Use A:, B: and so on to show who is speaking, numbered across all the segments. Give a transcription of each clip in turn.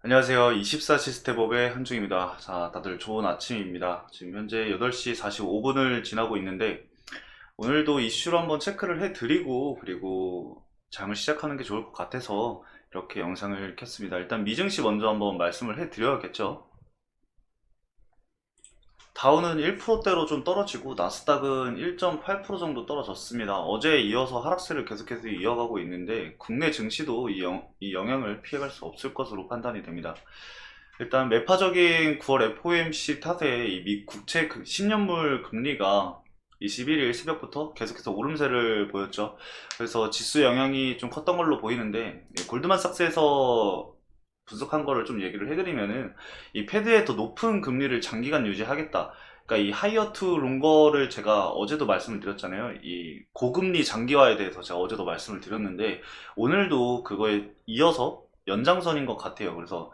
A: 안녕하세요. 24시스템업의 한중입니다. 자, 다들 좋은 아침입니다. 지금 현재 8시 45분을 지나고 있는데, 오늘도 이슈를 한번 체크를 해드리고, 그리고 장을 시작하는 게 좋을 것 같아서 이렇게 영상을 켰습니다. 일단 미증시 먼저 한번 말씀을 해드려야겠죠. 다우는 1%대로 좀 떨어지고, 나스닥은 1.8% 정도 떨어졌습니다. 어제에 이어서 하락세를 계속해서 이어가고 있는데, 국내 증시도 이 영향을 피해갈 수 없을 것으로 판단이 됩니다. 일단 매파적인 9월 FOMC 탓에 이 미 국채 10년물 금리가 21일 새벽부터 계속해서 오름세를 보였죠. 그래서 지수 영향이 좀 컸던 걸로 보이는데, 골드만삭스에서 분석한 거를 좀 얘기를 해드리면은, 이 패드의 더 높은 금리를 장기간 유지하겠다. 그러니까 이 하이어 투 롱거를 제가 어제도 말씀을 드렸잖아요. 이 고금리 장기화에 대해서 제가 어제도 말씀을 드렸는데, 오늘도 그거에 이어서 연장선인 것 같아요. 그래서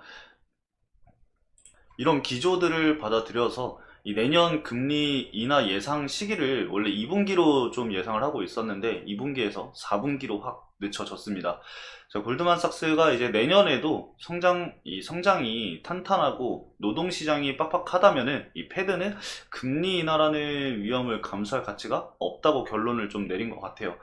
A: 이런 기조들을 받아들여서 이 내년 금리 인하 예상 시기를 원래 2분기로 좀 예상을 하고 있었는데 2분기에서 4분기로 확 늦춰졌습니다. 자, 골드만삭스가 이제 내년에도 성장이 탄탄하고 노동시장이 빡빡하다면은 이 패드는 금리 인하라는 위험을 감수할 가치가 없다고 결론을 좀 내린 것 같아요.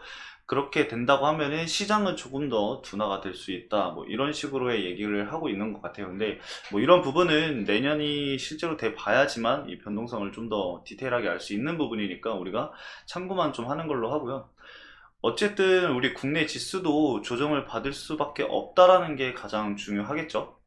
A: 그렇게 된다고 하면은 시장은 조금 더 둔화가 될 수 있다. 뭐 이런 식으로의 얘기를 하고 있는 것 같아요. 근데 뭐 이런 부분은 내년이 실제로 돼 봐야지만 이 변동성을 좀 더 디테일하게 알 수 있는 부분이니까 우리가 참고만 좀 하는 걸로 하고요. 어쨌든 우리 국내 지수도 조정을 받을 수밖에 없다라는 게 가장 중요하겠죠.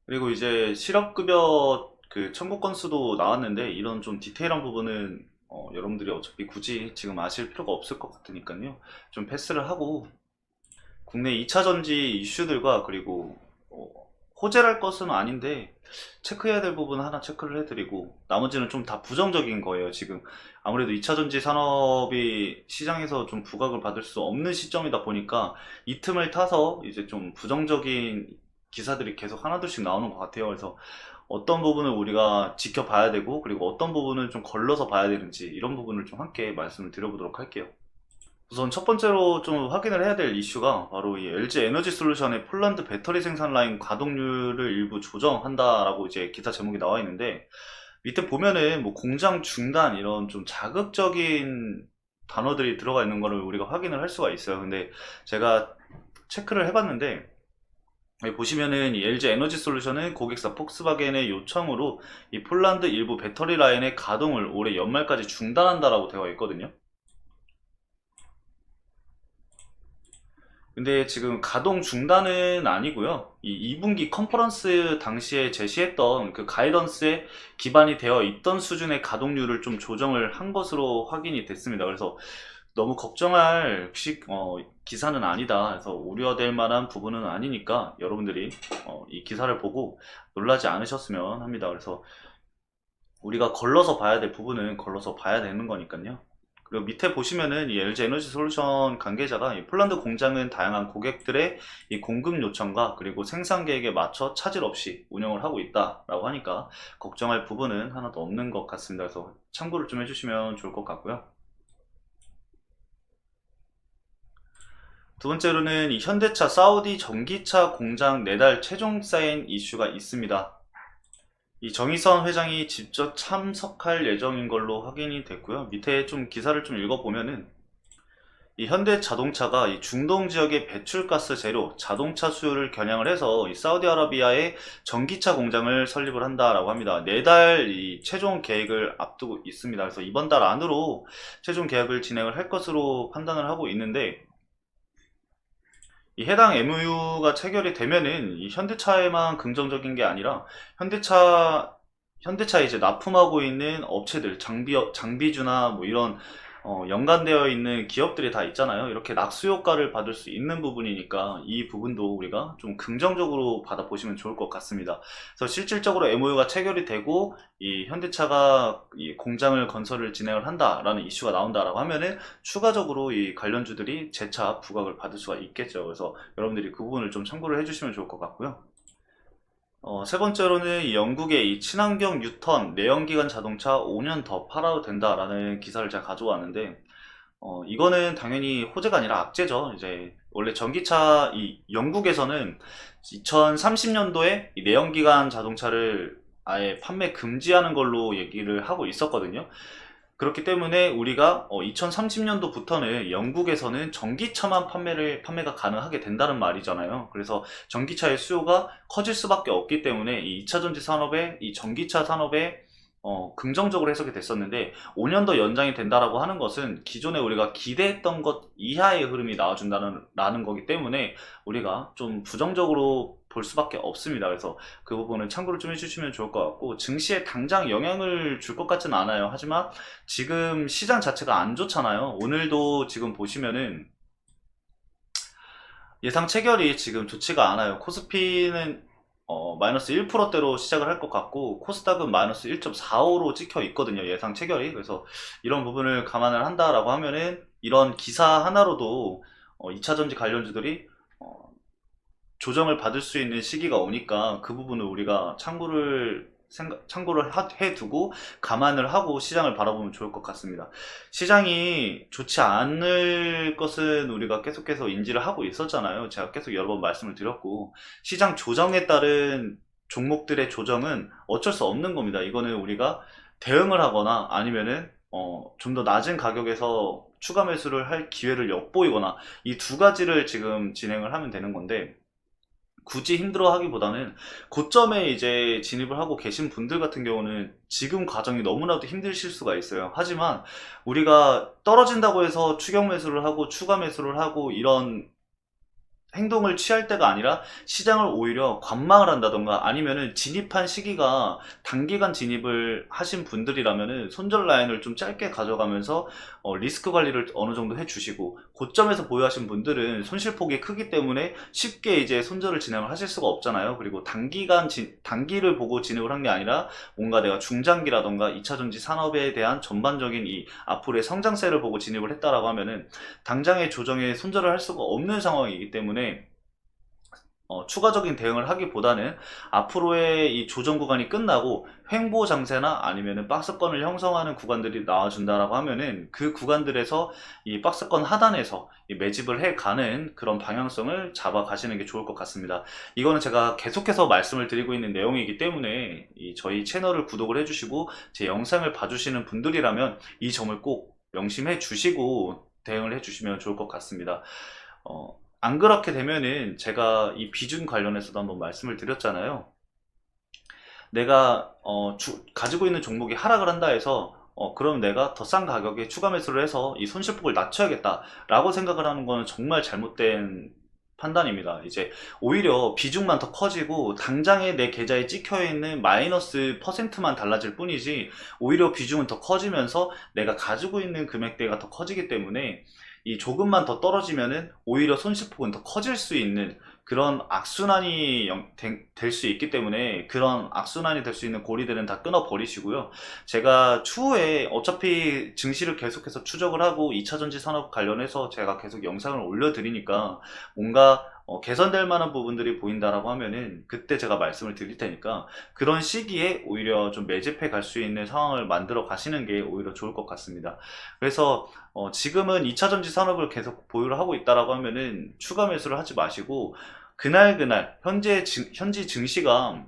A: 그리고 이제 실업급여 그 청구 건수도 나왔는데 이런 좀 디테일한 부분은 여러분들이 어차피 굳이 지금 아실 필요가 없을 것 같으니까요. 좀 패스를 하고 국내 2차 전지 이슈들과 그리고 호재랄 것은 아닌데 체크해야 될 부분 하나 체크를 해드리고 나머지는 좀 다 부정적인 거예요. 지금 아무래도 2차 전지 산업이 시장에서 좀 부각을 받을 수 없는 시점이다 보니까 이 틈을 타서 이제 좀 부정적인 기사들이 계속 하나둘씩 나오는 것 같아요. 그래서 어떤 부분을 우리가 지켜봐야 되고 그리고 어떤 부분은 좀 걸러서 봐야 되는지 이런 부분을 좀 함께 말씀을 드려보도록 할게요. 우선 첫 번째로 좀 확인을 해야 될 이슈가 바로 이 LG 에너지 솔루션의 폴란드 배터리 생산 라인 가동률을 일부 조정한다라고 이제 기사 제목이 나와 있는데 밑에 보면은 뭐 공장 중단 이런 좀 자극적인 단어들이 들어가 있는 거를 우리가 확인을 할 수가 있어요. 근데 제가 체크를 해봤는데 여기 보시면은 이 LG 에너지 솔루션은 고객사 폭스바겐의 요청으로 이 폴란드 일부 배터리 라인의 가동을 올해 연말까지 중단한다라고 되어 있거든요. 근데 지금 가동 중단은 아니고요. 이 2분기 컨퍼런스 당시에 제시했던 그 가이던스에 기반이 되어 있던 수준의 가동률을 좀 조정을 한 것으로 확인이 됐습니다. 그래서 너무 걱정할 기사는 아니다. 그래서 우려될 만한 부분은 아니니까 여러분들이 이 기사를 보고 놀라지 않으셨으면 합니다. 그래서 우리가 걸러서 봐야 될 부분은 걸러서 봐야 되는 거니까요. 그리고 밑에 보시면은 이 LG 에너지 솔루션 관계자가 이 폴란드 공장은 다양한 고객들의 이 공급 요청과 그리고 생산 계획에 맞춰 차질 없이 운영을 하고 있다라고 하니까 걱정할 부분은 하나도 없는 것 같습니다. 그래서 참고를 좀 해주시면 좋을 것 같고요. 두 번째로는 이 현대차 사우디 전기차 공장 내달 최종 사인 이슈가 있습니다. 이 정의선 회장이 직접 참석할 예정인 걸로 확인이 됐고요. 밑에 좀 기사를 좀 읽어보면은 이 현대자동차가 이 중동 지역의 배출가스 재료 자동차 수요를 겨냥을 해서 이 사우디아라비아에 전기차 공장을 설립을 한다라고 합니다. 내달 이 최종 계획을 앞두고 있습니다. 그래서 이번 달 안으로 최종 계약을 진행을 할 것으로 판단을 하고 있는데 이 해당 MOU가 체결이 되면은 이 현대차에만 긍정적인 게 아니라 현대차에 이제 납품하고 있는 업체들, 장비주나 뭐 이런 연관되어 있는 기업들이 다 있잖아요. 이렇게 낙수 효과를 받을 수 있는 부분이니까 이 부분도 우리가 좀 긍정적으로 받아보시면 좋을 것 같습니다. 그래서 실질적으로 MOU가 체결이 되고 이 현대차가 이 공장을 건설을 진행을 한다라는 이슈가 나온다라고 하면은 추가적으로 이 관련주들이 재차 부각을 받을 수가 있겠죠. 그래서 여러분들이 그 부분을 좀 참고를 해주시면 좋을 것 같고요. 세 번째로는 이 영국의 이 친환경 뉴턴 내연기관 자동차 5년 더 팔아도 된다라는 기사를 제가 가져왔는데 이거는 당연히 호재가 아니라 악재죠. 이제 원래 전기차 이 영국에서는 2030년도에 이 내연기관 자동차를 아예 판매 금지하는 걸로 얘기를 하고 있었거든요. 그렇기 때문에 우리가 2030년도부터는 영국에서는 전기차만 판매가 가능하게 된다는 말이잖아요. 그래서 전기차의 수요가 커질 수밖에 없기 때문에 이 2차 전지 산업에 이 전기차 산업에 긍정적으로 해석이 됐었는데 5년 더 연장이 된다라고 하는 것은 기존에 우리가 기대했던 것 이하의 흐름이 나와준다는 거기 때문에 우리가 좀 부정적으로 볼 수밖에 없습니다. 그래서 그 부분은 참고를 좀 해주시면 좋을 것 같고, 증시에 당장 영향을 줄 것 같지는 않아요. 하지만 지금 시장 자체가 안 좋잖아요. 오늘도 지금 보시면은 예상 체결이 지금 좋지가 않아요. 코스피는 마이너스 1%대로 시작을 할 것 같고, 코스닥은 마이너스 1.45로 찍혀 있거든요, 예상 체결이. 그래서 이런 부분을 감안을 한다라고 하면은 이런 기사 하나로도 2차 전지 관련주들이 조정을 받을 수 있는 시기가 오니까 그 부분을 우리가 참고를 해두고 감안을 하고 시장을 바라보면 좋을 것 같습니다. 시장이 좋지 않을 것은 우리가 계속해서 인지를 하고 있었잖아요. 제가 계속 여러 번 말씀을 드렸고, 시장 조정에 따른 종목들의 조정은 어쩔 수 없는 겁니다. 이거는 우리가 대응을 하거나 아니면은 좀 더 낮은 가격에서 추가 매수를 할 기회를 엿보이거나 이 두 가지를 지금 진행을 하면 되는 건데, 굳이 힘들어 하기보다는 고점에 이제 진입을 하고 계신 분들 같은 경우는 지금 과정이 너무나도 힘드실 수가 있어요. 하지만 우리가 떨어진다고 해서 추격 매수를 하고 추가 매수를 하고 이런 행동을 취할 때가 아니라 시장을 오히려 관망을 한다던가 아니면은 진입한 시기가 단기간 진입을 하신 분들이라면은 손절 라인을 좀 짧게 가져가면서 리스크 관리를 어느 정도 해주시고, 고점에서 보유하신 분들은 손실폭이 크기 때문에 쉽게 이제 손절을 진행을 하실 수가 없잖아요. 그리고 단기를 보고 진입을 한 게 아니라 뭔가 내가 중장기라던가 2차 전지 산업에 대한 전반적인 이 앞으로의 성장세를 보고 진입을 했다라고 하면은 당장의 조정에 손절을 할 수가 없는 상황이기 때문에 추가적인 대응을 하기보다는 앞으로의 이 조정 구간이 끝나고 횡보 장세나 아니면은 박스권을 형성하는 구간들이 나와준다라고 하면은 그 구간들에서 이 박스권 하단에서 이 매집을 해 가는 그런 방향성을 잡아 가시는 게 좋을 것 같습니다. 이거는 제가 계속해서 말씀을 드리고 있는 내용이기 때문에 저희 채널을 구독을 해주시고 제 영상을 봐주시는 분들이라면 이 점을 꼭 명심해 주시고 대응을 해주시면 좋을 것 같습니다. 안 그렇게 되면은 제가 이 비중 관련해서도 한번 말씀을 드렸잖아요. 내가 가지고 있는 종목이 하락을 한다 해서 그럼 내가 더 싼 가격에 추가 매수를 해서 이 손실폭을 낮춰야겠다 라고 생각을 하는 거는 정말 잘못된 판단입니다. 이제 오히려 비중만 더 커지고 당장에 내 계좌에 찍혀 있는 마이너스 퍼센트만 달라질 뿐이지, 오히려 비중은 더 커지면서 내가 가지고 있는 금액대가 더 커지기 때문에 이 조금만 더 떨어지면은 오히려 손실폭은 더 커질 수 있는 그런 악순환이 될 수 있기 때문에, 그런 악순환이 될 수 있는 고리들은 다 끊어 버리시고요. 제가 추후에 어차피 증시를 계속해서 추적을 하고 2차 전지 산업 관련해서 제가 계속 영상을 올려드리니까 뭔가 개선될 만한 부분들이 보인다라고 하면은 그때 제가 말씀을 드릴 테니까 그런 시기에 오히려 좀 매집해 갈 수 있는 상황을 만들어 가시는 게 오히려 좋을 것 같습니다. 그래서 지금은 2차 전지 산업을 계속 보유를 하고 있다라고 하면은 추가 매수를 하지 마시고, 그날 현지 증시가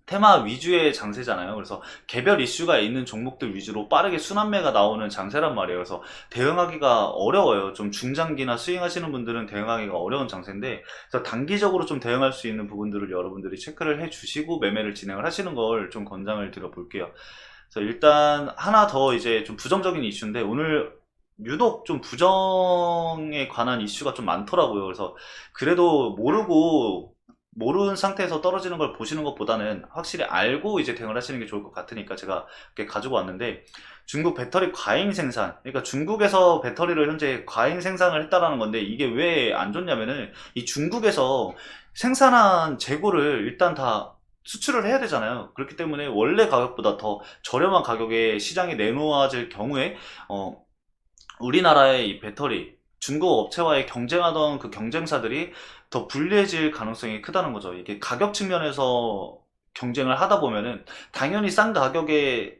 A: 테마 위주의 장세잖아요. 그래서 개별 이슈가 있는 종목들 위주로 빠르게 순환매가 나오는 장세란 말이에요. 그래서 대응하기가 어려워요. 좀 중장기나 스윙하시는 분들은 대응하기가 어려운 장세인데, 그래서 단기적으로 좀 대응할 수 있는 부분들을 여러분들이 체크를 해 주시고 매매를 진행을 하시는 걸 좀 권장을 드려 볼게요. 그래서 일단 하나 더 이제 좀 부정적인 이슈인데, 오늘 유독 좀 부정에 관한 이슈가 좀 많더라고요. 그래서 그래도 모르는 상태에서 떨어지는 걸 보시는 것보다는 확실히 알고 이제 대응을 하시는 게 좋을 것 같으니까 제가 이렇게 가지고 왔는데, 중국 배터리 과잉 생산, 그러니까 중국에서 배터리를 현재 과잉 생산을 했다라는 건데, 이게 왜 안 좋냐면은 이 중국에서 생산한 재고를 일단 다 수출을 해야 되잖아요. 그렇기 때문에 원래 가격보다 더 저렴한 가격에 시장에 내놓아질 경우에 우리나라의 이 배터리, 중국 업체와의 경쟁하던 그 경쟁사들이 더 불리해질 가능성이 크다는 거죠. 이게 가격 측면에서 경쟁을 하다 보면은 당연히 싼 가격에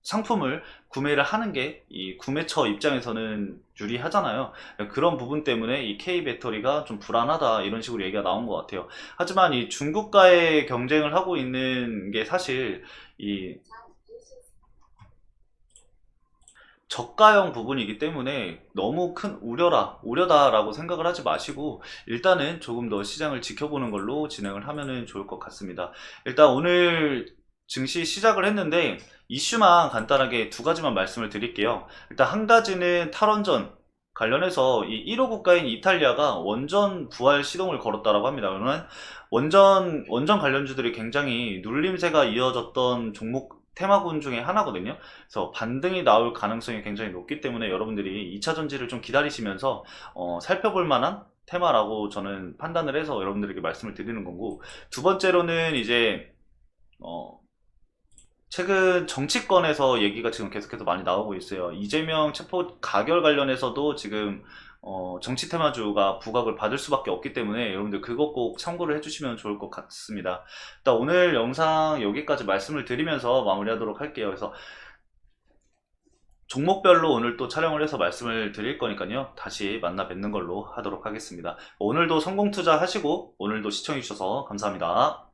A: 상품을 구매를 하는 게 이 구매처 입장에서는 유리하잖아요. 그런 부분 때문에 이 K 배터리가 좀 불안하다 이런 식으로 얘기가 나온 것 같아요. 하지만 이 중국과의 경쟁을 하고 있는 게 사실 이 저가형 부분이기 때문에 너무 큰 우려다라고 생각을 하지 마시고 일단은 조금 더 시장을 지켜보는 걸로 진행을 하면은 좋을 것 같습니다. 일단 오늘 증시 시작을 했는데 이슈만 간단하게 두 가지만 말씀을 드릴게요. 일단 한 가지는 탈원전 관련해서 이 1호 국가인 이탈리아가 원전 부활 시동을 걸었다라고 합니다. 그러면 원전 관련주들이 굉장히 눌림세가 이어졌던 종목 테마군 중에 하나거든요. 그래서 반등이 나올 가능성이 굉장히 높기 때문에 여러분들이 2차 전지를 좀 기다리시면서 살펴볼 만한 테마라고 저는 판단을 해서 여러분들에게 말씀을 드리는 거고, 두 번째로는 이제 최근 정치권에서 얘기가 지금 계속해서 많이 나오고 있어요. 이재명 체포 가결 관련해서도 지금 정치 테마주가 부각을 받을 수밖에 없기 때문에 여러분들 그거 꼭 참고를 해주시면 좋을 것 같습니다. 일단 오늘 영상 여기까지 말씀을 드리면서 마무리하도록 할게요. 그래서 종목별로 오늘 또 촬영을 해서 말씀을 드릴 거니까요. 다시 만나 뵙는 걸로 하도록 하겠습니다. 오늘도 성공 투자 하시고 오늘도 시청해 주셔서 감사합니다.